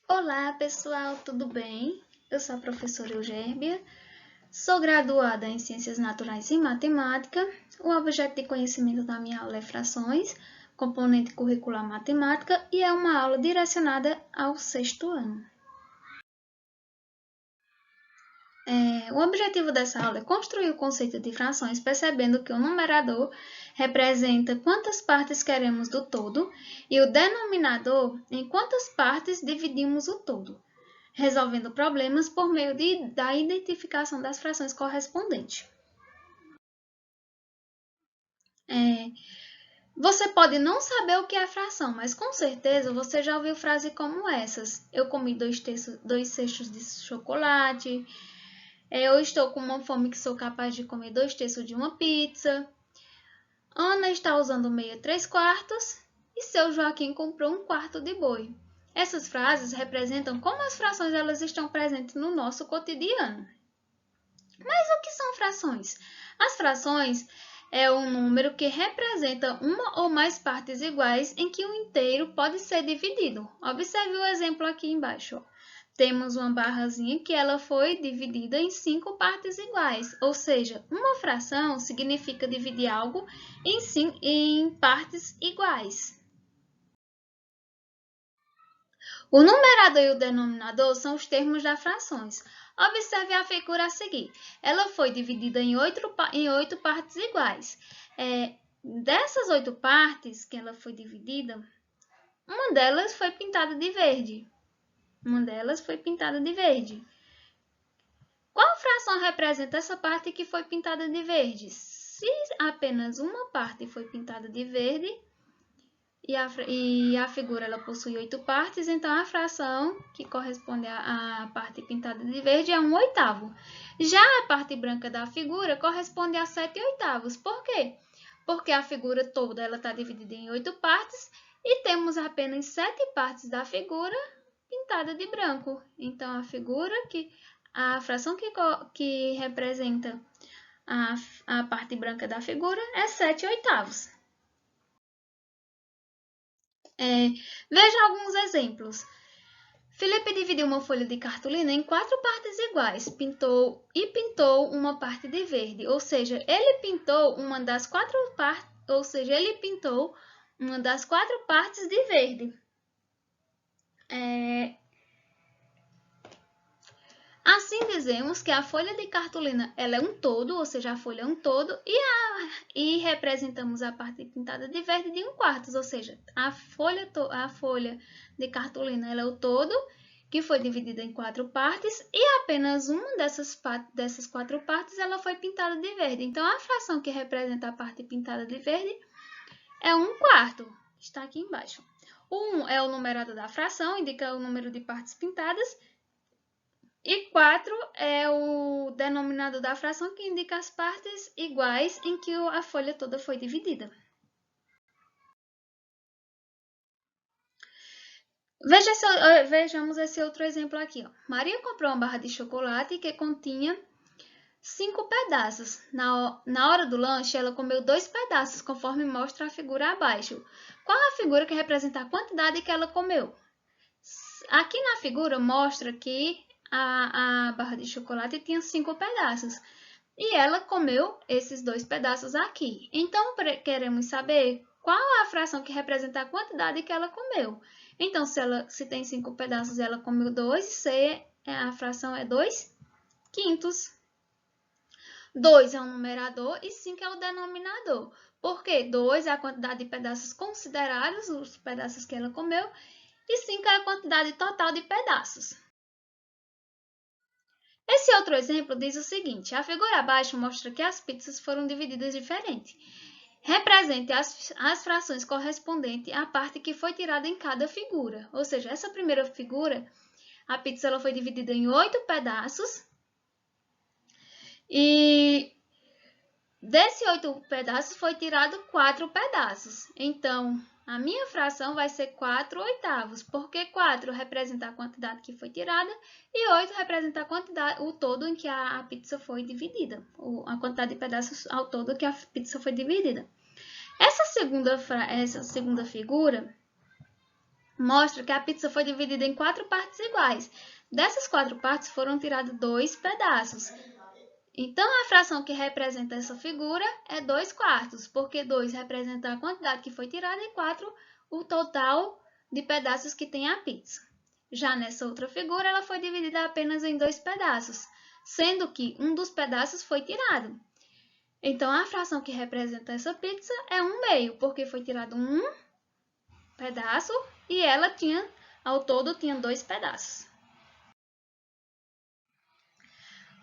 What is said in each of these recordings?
Olá, pessoal, tudo bem? Eu sou a professora Eugêrbia, sou graduada em Ciências Naturais e Matemática. O objeto de conhecimento da minha aula é frações, componente curricular matemática, e é uma aula direcionada ao sexto ano. O objetivo dessa aula é construir o conceito de frações, percebendo que o numerador representa quantas partes queremos do todo e o denominador em quantas partes dividimos o todo, resolvendo problemas por meio da identificação das frações correspondentes. Você pode não saber o que é fração, mas com certeza você já ouviu frases como essas. Eu comi 2 cestos de chocolate. Eu estou com uma fome que sou capaz de comer 2 terços de uma pizza. Ana está usando meia 3/4 e seu Joaquim comprou 1/4 de boi. Essas frases representam como as frações elas estão presentes no nosso cotidiano. Mas o que são frações? As frações é um número que representa uma ou mais partes iguais em que um inteiro pode ser dividido. Observe o exemplo aqui embaixo. Temos uma barrazinha que ela foi dividida em 5 partes iguais, ou seja, uma fração significa dividir algo em partes iguais. O numerador e o denominador são os termos das frações. Observe a figura a seguir. Ela foi dividida em 8 partes iguais. Dessas 8 partes que ela foi dividida, uma delas foi pintada de verde. Qual fração representa essa parte que foi pintada de verde? Se apenas uma parte foi pintada de verde, e a figura ela possui 8 partes, então a fração que corresponde à parte pintada de verde é 1/8. Já a parte branca da figura corresponde a 7/8. Por quê? Porque a figura toda está dividida em 8 partes e temos apenas 7 partes da figura pintada de branco. Então a fração que representa a parte branca da figura é 7/8. Veja alguns exemplos. Felipe dividiu uma folha de cartolina em 4 partes iguais, pintou uma parte de verde, ou seja, ele pintou uma das 4 partes de verde. Assim dizemos que a folha de cartolina ela é um todo, ou seja, a folha é um todo, e representamos a parte pintada de verde de 1/4, ou seja, a folha de cartolina ela é o todo, que foi dividida em 4 partes, e apenas uma dessas 4 partes ela foi pintada de verde. Então, a fração que representa a parte pintada de verde é 1/4, está aqui embaixo. O 1 é o numerador da fração, indica o número de partes pintadas, e 4 é o denominador da fração, que indica as partes iguais em que a folha toda foi dividida. Vejamos esse outro exemplo aqui. Maria comprou uma barra de chocolate que continha 5 pedaços. Na hora do lanche, ela comeu 2 pedaços, conforme mostra a figura abaixo. Qual a figura que representa a quantidade que ela comeu? Aqui na figura mostra que a barra de chocolate tinha 5 pedaços. E ela comeu esses 2 pedaços aqui. Então, queremos saber qual a fração que representa a quantidade que ela comeu. Então, se tem 5 pedaços e ela comeu 2, a fração é 2/5. 2 é o numerador e 5 é o denominador. Porque 2 é a quantidade de pedaços considerados, os pedaços que ela comeu, e 5 é a quantidade total de pedaços. Esse outro exemplo diz o seguinte: a figura abaixo mostra que as pizzas foram divididas diferente. Represente as frações correspondentes à parte que foi tirada em cada figura. Ou seja, essa primeira figura, a pizza ela foi dividida em 8 pedaços. E desses 8 pedaços foi tirado 4 pedaços. Então, a minha fração vai ser 4/8, porque 4 representa a quantidade que foi tirada e 8 representa o todo em que a pizza foi dividida, a quantidade de pedaços ao todo que a pizza foi dividida. Essa segunda figura mostra que a pizza foi dividida em 4 partes iguais. Dessas 4 partes foram tirados 2 pedaços. Então, a fração que representa essa figura é 2/4, porque 2 representa a quantidade que foi tirada e 4 o total de pedaços que tem a pizza. Já nessa outra figura, ela foi dividida apenas em 2 pedaços, sendo que um dos pedaços foi tirado. Então, a fração que representa essa pizza é 1/2, porque foi tirado um pedaço e ela tinha, ao todo, tinha 2 pedaços.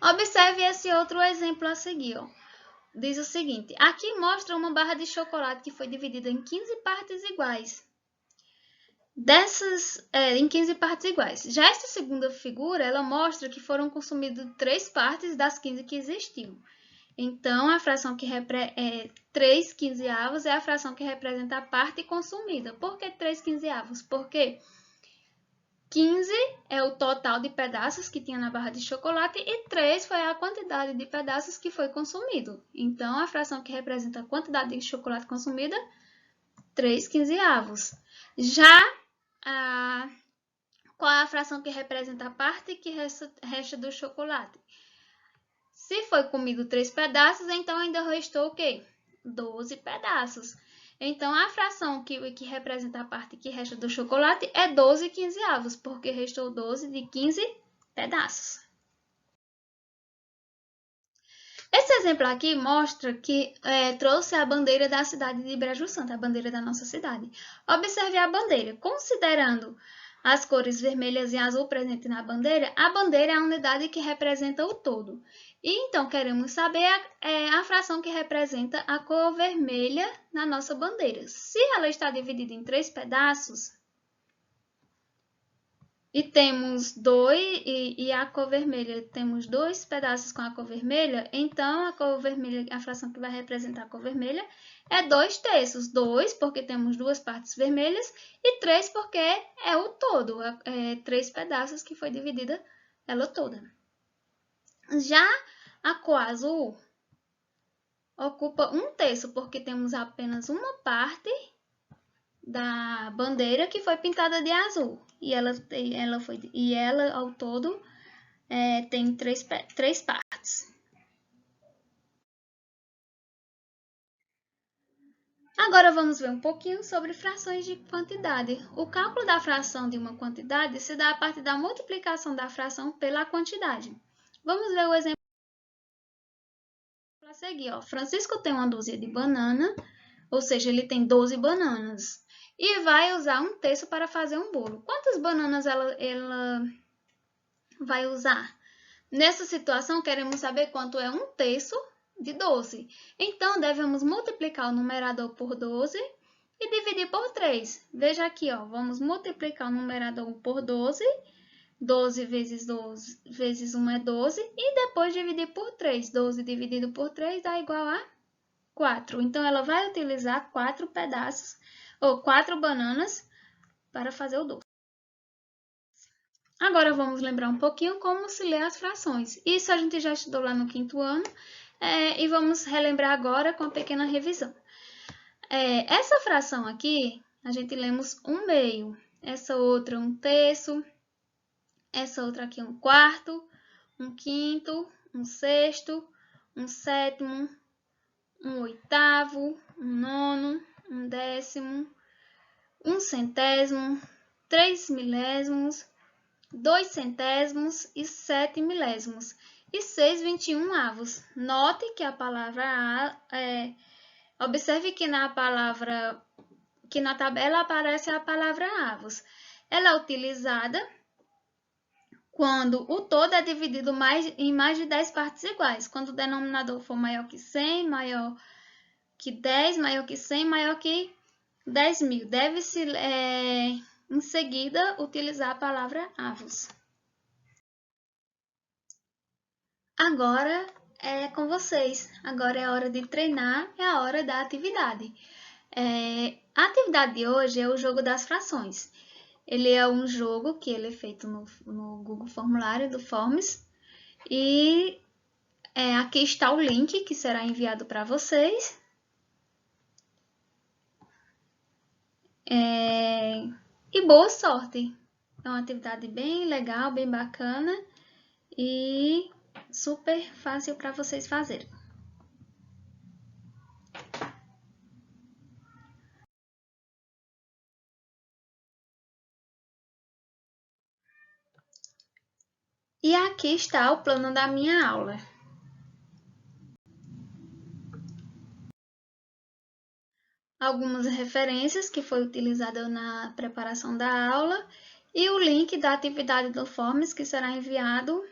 Observe esse outro exemplo a seguir. Diz o seguinte, aqui mostra uma barra de chocolate que foi dividida em 15 partes iguais. Em 15 partes iguais. Já esta segunda figura, ela mostra que foram consumidas 3 partes das 15 que existiam. Então, a fração que 3/15 é a fração que representa a parte consumida. Por que 3/15? Porque 15 é o total de pedaços que tinha na barra de chocolate e 3 foi a quantidade de pedaços que foi consumido. Então, a fração que representa a quantidade de chocolate consumida, 3/15. Já qual é a fração que representa a parte que resta do chocolate? Se foi comido 3 pedaços, então ainda restou o quê? 12 pedaços. Então, a fração que representa a parte que resta do chocolate é 12/15, porque restou 12 de 15 pedaços. Esse exemplo aqui mostra que trouxe a bandeira da cidade de Brejo Santo, a bandeira da nossa cidade. Observe a bandeira. Considerando as cores vermelhas e azul presentes na bandeira, a bandeira é a unidade que representa o todo. E então, queremos saber a fração que representa a cor vermelha na nossa bandeira. Se ela está dividida em 3 pedaços, e temos a cor vermelha, temos 2 pedaços com a cor vermelha, então a cor vermelha, a fração que vai representar a cor vermelha é 2/3. 2 porque temos 2 partes vermelhas e 3 porque é o todo, 3 pedaços que foi dividida ela toda. Já a cor azul ocupa 1/3 porque temos apenas uma parte da bandeira que foi pintada de azul. E ela ao todo tem 3 partes. Agora vamos ver um pouquinho sobre frações de quantidade. O cálculo da fração de uma quantidade se dá a partir da multiplicação da fração pela quantidade. Vamos ver o exemplo a seguir. Francisco tem uma dúzia de banana, ou seja, ele tem 12 bananas. E vai usar 1/3 para fazer um bolo. Quantas bananas ela vai usar? Nessa situação, queremos saber quanto é 1/3 de 12. Então, devemos multiplicar o numerador por 12 e dividir por 3. Veja aqui, vamos multiplicar o numerador por 12. 12 vezes 12 vezes 1 é 12. E depois dividir por 3. 12 dividido por 3 dá igual a 4. Então, ela vai utilizar 4 pedaços, ou 4 bananas, para fazer o doce. Agora, vamos lembrar um pouquinho como se lê as frações. Isso a gente já estudou lá no 5º ano, e vamos relembrar agora com a pequena revisão. Essa fração aqui, a gente lemos 1/2. Essa outra 1/3. Essa outra aqui 1/4, 1/5, 1/6, 1/7, 1/8, 1/9, 1/10, 1/100, 3 milésimos, 2 centésimos e 7 milésimos e 6/21. Note que a palavra observe que na tabela aparece a palavra avos. Ela é utilizada quando o todo é dividido em mais de 10 partes iguais. Quando o denominador for maior que 100, maior que 10, maior que 100, maior que 10.000. Deve-se, em seguida, utilizar a palavra avos. Agora é com vocês. Agora é a hora de treinar, é a hora da atividade. A atividade de hoje é o jogo das frações. Ele é um jogo que ele é feito no Google Formulário do Forms. E aqui está o link que será enviado para vocês. e boa sorte! É uma atividade bem legal, bem bacana e super fácil para vocês fazerem. E aqui está o plano da minha aula. Algumas referências que foi utilizada na preparação da aula e o link da atividade do Forms que será enviado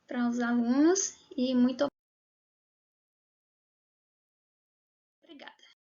para os alunos. E muito